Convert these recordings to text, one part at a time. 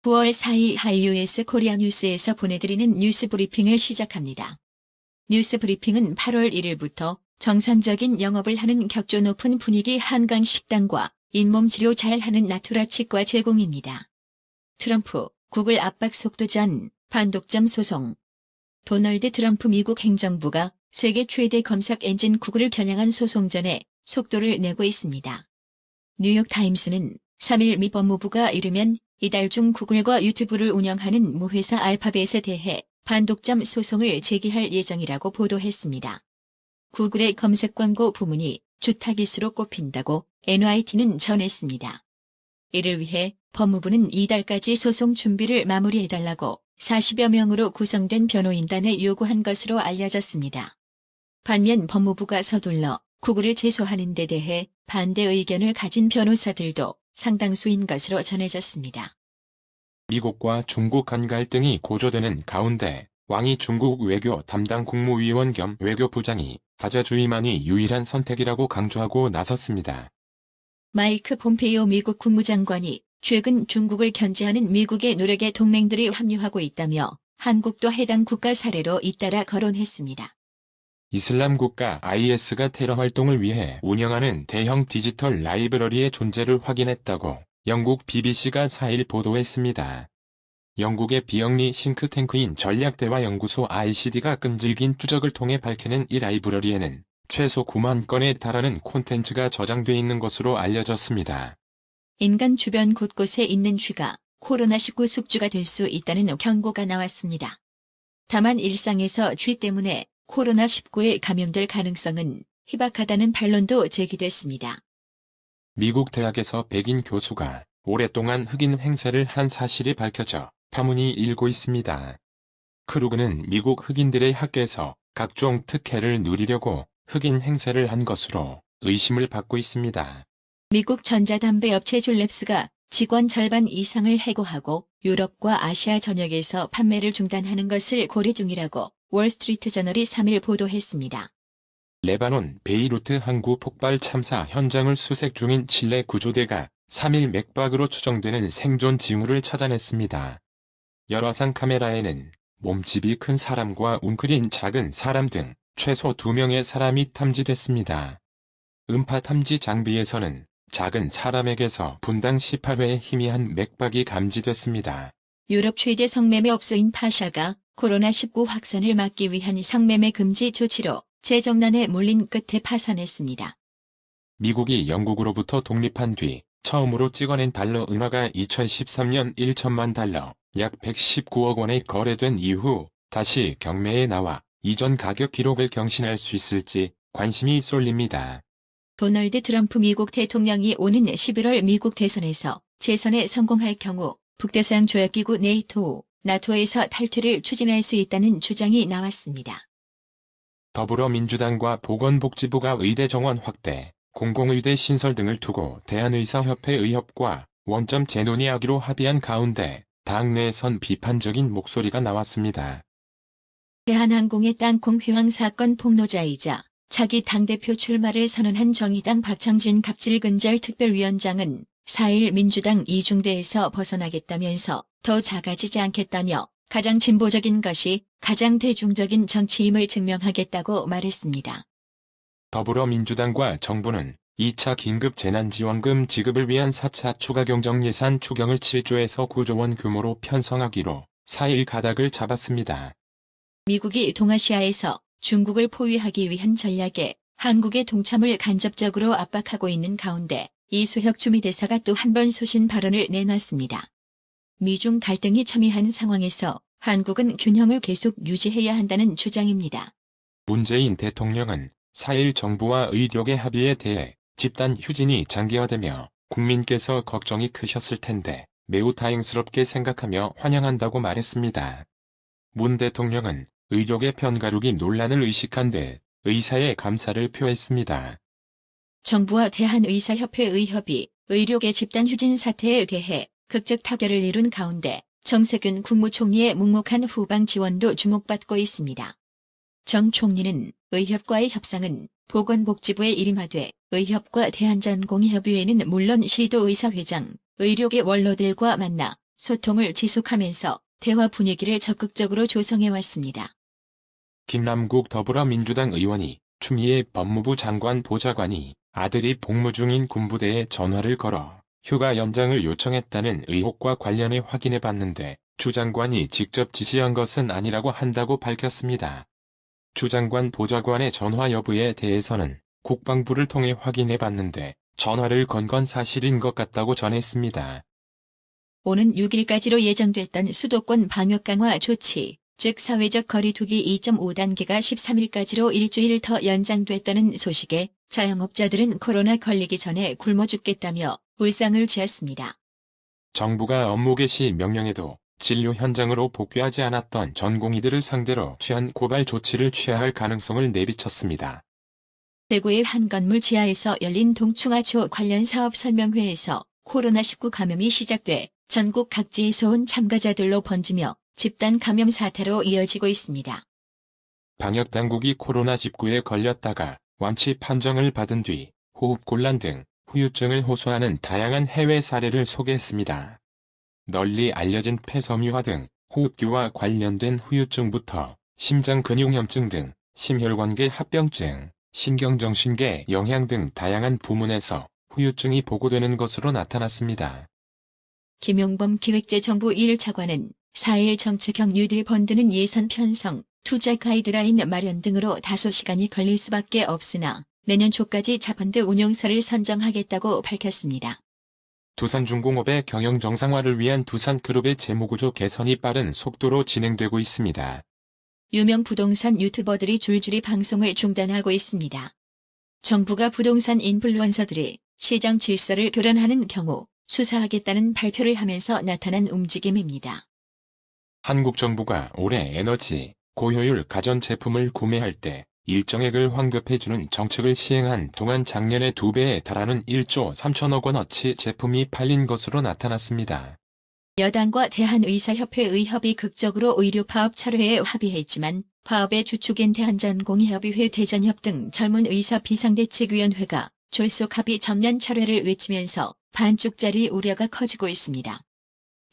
9월 4일 하이유에스 코리아 뉴스에서 보내드리는 뉴스 브리핑을 시작합니다. 뉴스 브리핑은 8월 1일부터 정상적인 영업을 하는 격조 높은 분위기 한강식당과 잇몸 치료 잘하는 나투라 치과 제공입니다. 트럼프, 구글 압박 속도 전, 반독점 소송. 도널드 트럼프 미국 행정부가 세계 최대 검색 엔진 구글을 겨냥한 소송 전에 속도를 내고 있습니다. 뉴욕타임스는 3일 미 법무부가 이르면 이달 중 구글과 유튜브를 운영하는 모회사 알파벳에 대해 반독점 소송을 제기할 예정이라고 보도했습니다. 구글의 검색 광고 부문이 주타깃으로 꼽힌다고 NYT는 전했습니다. 이를 위해 법무부는 이달까지 소송 준비를 마무리해달라고 40여 명으로 구성된 변호인단에 요구한 것으로 알려졌습니다. 반면 법무부가 서둘러 구글을 제소하는 데 대해 반대 의견을 가진 변호사들도 상당수인 것으로 전해졌습니다. 미국과 중국 간 갈등이 고조되는 가운데 왕이 중국 외교 담당 국무위원 겸 외교부장이 다자주의만이 유일한 선택이라고 강조하고 나섰습니다. 마이크 폼페이오 미국 국무장관이 최근 중국을 견제하는 미국의 노력에 동맹들이 합류하고 있다며 한국도 해당 국가 사례로 잇따라 거론했습니다. 이슬람 국가 IS가 테러 활동을 위해 운영하는 대형 디지털 라이브러리의 존재를 확인했다고 영국 BBC가 4일 보도했습니다. 영국의 비영리 싱크탱크인 전략대화연구소 ICD가 끈질긴 추적을 통해 밝혀낸 이 라이브러리에는 최소 9만 건에 달하는 콘텐츠가 저장돼 있는 것으로 알려졌습니다. 인간 주변 곳곳에 있는 쥐가 코로나19 숙주가 될 수 있다는 경고가 나왔습니다. 다만 일상에서 쥐 때문에 코로나19에 감염될 가능성은 희박하다는 반론도 제기됐습니다. 미국 대학에서 백인 교수가 오랫동안 흑인 행세를 한 사실이 밝혀져 파문이 일고 있습니다. 크루그는 미국 흑인들의 학계에서 각종 특혜를 누리려고 흑인 행세를 한 것으로 의심을 받고 있습니다. 미국 전자담배업체 줄랩스가 직원 절반 이상을 해고하고 유럽과 아시아 전역에서 판매를 중단하는 것을 고려 중이라고 월스트리트 저널이 3일 보도했습니다. 레바논 베이루트 항구 폭발 참사 현장을 수색 중인 칠레 구조대가 3일 맥박으로 추정되는 생존 징후를 찾아냈습니다. 열화상 카메라에는 몸집이 큰 사람과 웅크린 작은 사람 등 최소 2명의 사람이 탐지됐습니다. 음파 탐지 장비에서는 작은 사람에게서 분당 18회의 희미한 맥박이 감지됐습니다. 유럽 최대 성매매업소인 파샤가 코로나19 확산을 막기 위한 성매매 금지 조치로 재정난에 몰린 끝에 파산했습니다. 미국이 영국으로부터 독립한 뒤 처음으로 찍어낸 달러 은화가 2013년 1천만 달러, 약 119억 원에 거래된 이후 다시 경매에 나와 이전 가격 기록을 경신할 수 있을지 관심이 쏠립니다. 도널드 트럼프 미국 대통령이 오는 11월 미국 대선에서 재선에 성공할 경우 북대서양 조약기구 나토에서 탈퇴를 추진할 수 있다는 주장이 나왔습니다. 더불어민주당과 보건복지부가 의대 정원 확대, 공공의대 신설 등을 두고 대한의사협회 의협과 원점 재논의하기로 합의한 가운데 당내에선 비판적인 목소리가 나왔습니다. 대한항공의 땅콩 휘황 사건 폭로자이자 차기 당대표 출마를 선언한 정의당 박창진 갑질근절 특별위원장은 4일 민주당 이중대에서 벗어나겠다면서 더 작아지지 않겠다며 가장 진보적인 것이 가장 대중적인 정치임을 증명하겠다고 말했습니다. 더불어민주당과 정부는 2차 긴급재난지원금 지급을 위한 4차 추가경정예산 추경을 7조에서 9조 원 규모로 편성하기로 4일 가닥을 잡았습니다. 미국이 동아시아에서 중국을 포위하기 위한 전략에 한국의 동참을 간접적으로 압박하고 있는 가운데 이수혁 주미대사가 또 한 번 소신 발언을 내놨습니다. 미중 갈등이 첨예한 상황에서 한국은 균형을 계속 유지해야 한다는 주장입니다. 문재인 대통령은 4일 정부와 의료계 합의에 대해 집단 휴진이 장기화되며 국민께서 걱정이 크셨을 텐데 매우 다행스럽게 생각하며 환영한다고 말했습니다. 문 대통령은 의료계 편가르기 논란을 의식한 데 의사의 감사를 표했습니다. 정부와 대한의사협회 의협이 의료계 집단 휴진 사태에 대해 극적 타결을 이룬 가운데 정세균 국무총리의 묵묵한 후방 지원도 주목받고 있습니다. 정 총리는 의협과의 협상은 보건복지부에 일임하되 의협과 대한전공의협의회는 물론 시도의사회장, 의료계 원로들과 만나 소통을 지속하면서 대화 분위기를 적극적으로 조성해 왔습니다. 김남국 더불어민주당 의원이 추미애 법무부 장관 보좌관이 아들이 복무 중인 군부대에 전화를 걸어 휴가 연장을 요청했다는 의혹과 관련해 확인해 봤는데 주 장관이 직접 지시한 것은 아니라고 한다고 밝혔습니다. 주 장관 보좌관의 전화 여부에 대해서는 국방부를 통해 확인해 봤는데 전화를 건 건 사실인 것 같다고 전했습니다. 오는 6일까지로 예정됐던 수도권 방역 강화 조치, 즉 사회적 거리두기 2.5단계가 13일까지로 일주일 더 연장됐다는 소식에 자영업자들은 코로나 걸리기 전에 굶어 죽겠다며 울상을 지었습니다. 정부가 업무 개시 명령에도 진료 현장으로 복귀하지 않았던 전공의들을 상대로 취한 고발 조치를 취해야 할 가능성을 내비쳤습니다. 대구의 한 건물 지하에서 열린 동충하초 관련 사업 설명회에서 코로나19 감염이 시작돼 전국 각지에서 온 참가자들로 번지며 집단 감염 사태로 이어지고 있습니다. 방역당국이 코로나19에 걸렸다가 완치 판정을 받은 뒤 호흡곤란 등 후유증을 호소하는 다양한 해외 사례를 소개했습니다. 널리 알려진 폐섬유화 등 호흡기와 관련된 후유증부터 심장근육염증 등 심혈관계 합병증, 신경정신계 영향 등 다양한 부문에서 후유증이 보고되는 것으로 나타났습니다. 김용범 기획재정부 1차관은 4일 정책형 뉴딜 펀드는 예산 편성, 투자 가이드라인 마련 등으로 다소 시간이 걸릴 수밖에 없으나 내년 초까지 자펀드 운용사를 선정하겠다고 밝혔습니다. 두산중공업의 경영 정상화를 위한 두산그룹의 재무구조 개선이 빠른 속도로 진행되고 있습니다. 유명 부동산 유튜버들이 줄줄이 방송을 중단하고 있습니다. 정부가 부동산 인플루언서들이 시장 질서를 교란하는 경우 수사하겠다는 발표를 하면서 나타난 움직임입니다. 한국 정부가 올해 에너지, 고효율 가전제품을 구매할 때 일정액을 환급해주는 정책을 시행한 동안 작년의 2배에 달하는 1조 3천억 원어치 제품이 팔린 것으로 나타났습니다. 여당과 대한의사협회 의협이 극적으로 의료파업 철회에 합의했지만 파업의 주축인 대한전공의협의회 대전협 등 젊은 의사 비상대책위원회가 졸속 합의 전면 철회를 외치면서 반쪽짜리 우려가 커지고 있습니다.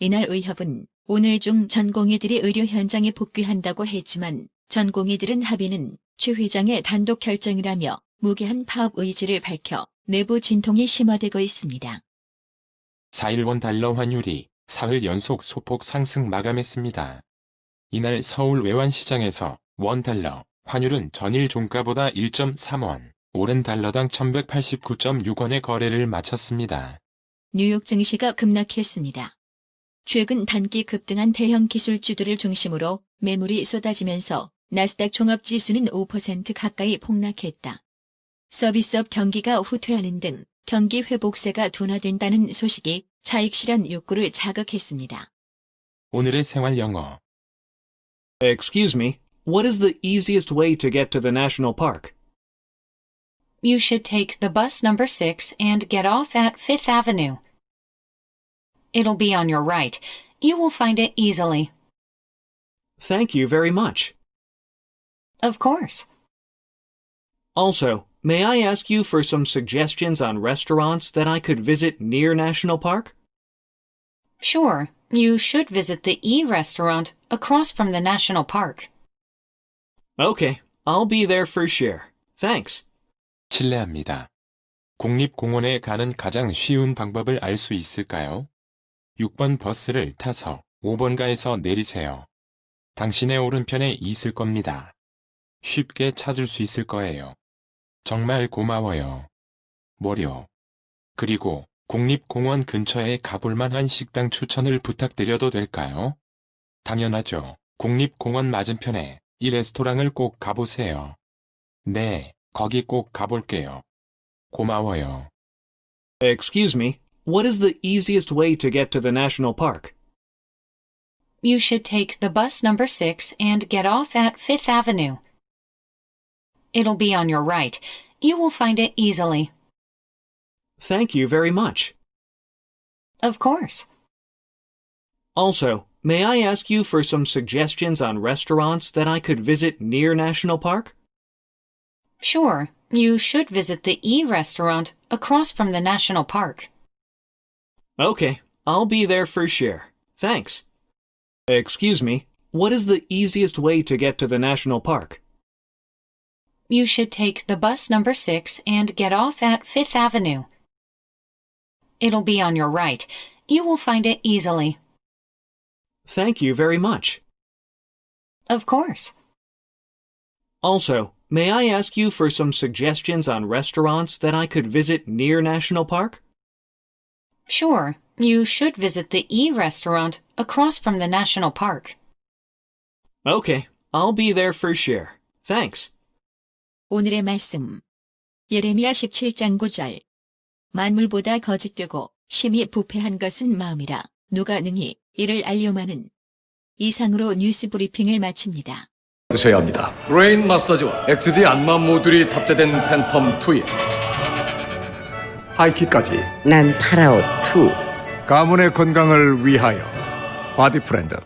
이날 의협은 오늘 중 전공의들이 의료 현장에 복귀한다고 했지만 전공의들은 합의는 최 회장의 단독 결정이라며 무기한 파업 의지를 밝혀 내부 진통이 심화되고 있습니다. 4일 원달러 환율이 사흘 연속 소폭 상승 마감했습니다. 이날 서울 외환시장에서 원달러 환율은 전일 종가보다 1.3원, 오른 달러당 1189.6원의 거래를 마쳤습니다. 뉴욕 증시가 급락했습니다. 최근 단기 급등한 대형 기술주들을 중심으로 매물이 쏟아지면서 나스닥 종합지수는 5% 가까이 폭락했다. 서비스업 경기가 후퇴하는 등 경기 회복세가 둔화된다는 소식이 차익 실현 욕구를 자극했습니다. 오늘의 생활 영어. Excuse me, what is the easiest way to get to the national park? You should take the bus number 6 and get off at 5th Avenue. It'll be on your right. You will find it easily. Thank you very much. Of course. Also, may I ask you for some suggestions on restaurants that I could visit near National Park? Sure, you should visit the E restaurant across from the national park. Okay, I'll be there for sure. Thanks. 실례합니다. 국립공원에 가는 가장 쉬운 방법을 알 수 있을까요? 6번 버스를 타서 5번가에서 내리세요. 당신의 오른편에 있을 겁니다. 쉽게 찾을 수 있을 거예요. 정말 고마워요. 뭐요? 그리고 국립공원 근처에 가볼 만한 식당 추천을 부탁드려도 될까요? 당연하죠. 국립공원 맞은편에 이 레스토랑을 꼭 가보세요. 네, 거기 꼭 가볼게요. 고마워요. Excuse me, what is the easiest way to get to the national park? You should take the bus number 6 and get off at 5th Avenue. It'll be on your right. You will find it easily. Thank you very much. Of course. Also, may I ask you for some suggestions on restaurants that I could visit near National Park? Sure, you should visit the E restaurant across from the national park. Okay, I'll be there for sure. Thanks. Excuse me, what is the easiest way to get to the national park? You should take the bus number 6 and get off at 5th Avenue. It'll be on your right. You will find it easily. Thank you very much. Of course. Also, may I ask you for some suggestions on restaurants that I could visit near National Park? Sure, you should visit the E restaurant across from the national park. Okay, I'll be there for sure. Thanks. 오늘의 말씀. 예레미야 17장 9절. 만물보다 거짓되고 심히 부패한 것은 마음이라 누가 능히 이를 알려마는. 이상으로 뉴스 브리핑을 마칩니다. 드셔야 합니다. 브레인 마사지와 XD 안마 모듈이 탑재된 팬텀 2에 하이킥까지 난 파라오 2. 가문의 건강을 위하여 바디 프렌드.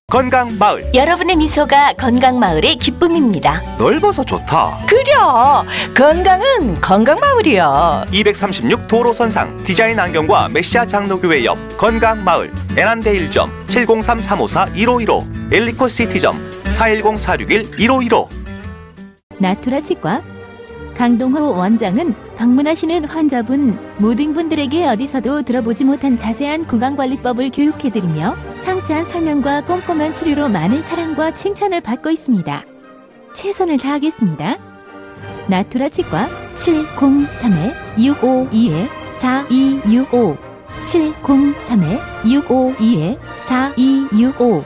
건강마을. 여러분의 미소가 건강마을의 기쁨입니다. 넓어서 좋다. 그려! 건강은 건강마을이야. 236 도로선상 디자인 안경과 메시아 장로교회 옆 건강마을. 에난데일점 703-354-1515 엘리코시티점 410-461-1515. 나투라 치과 강동호 원장은 방문하시는 환자분 모든 분들에게 어디서도 들어보지 못한 자세한 구강관리법을 교육해드리며 상세한 설명과 꼼꼼한 치료로 많은 사랑과 칭찬을 받고 있습니다. 최선을 다하겠습니다. 나투라 치과 703-652-4265 703-652-4265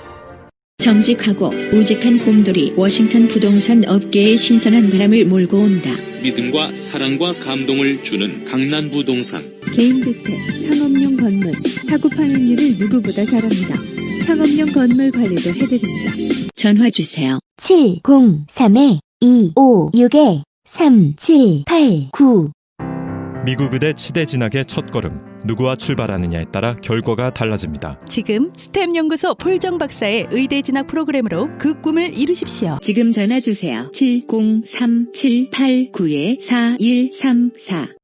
정직하고 우직한 곰돌이 워싱턴 부동산 업계에 신선한 바람을 몰고 온다. 믿음과 사랑과 감동을 주는 강남부동산. 개인주택, 상업용 건물, 사고 판매율을 누구보다 잘합니다. 상업용 건물 관리도 해드립니다. 전화 주세요. 703-256-3789 미국 의대 치대 진학의 첫걸음. 누구와 출발하느냐에 따라 결과가 달라집니다. 지금 스템 연구소 폴정 박사의 의대 진학 프로그램으로 그 꿈을 이루십시오. 지금 전화 주세요. 703-789-4134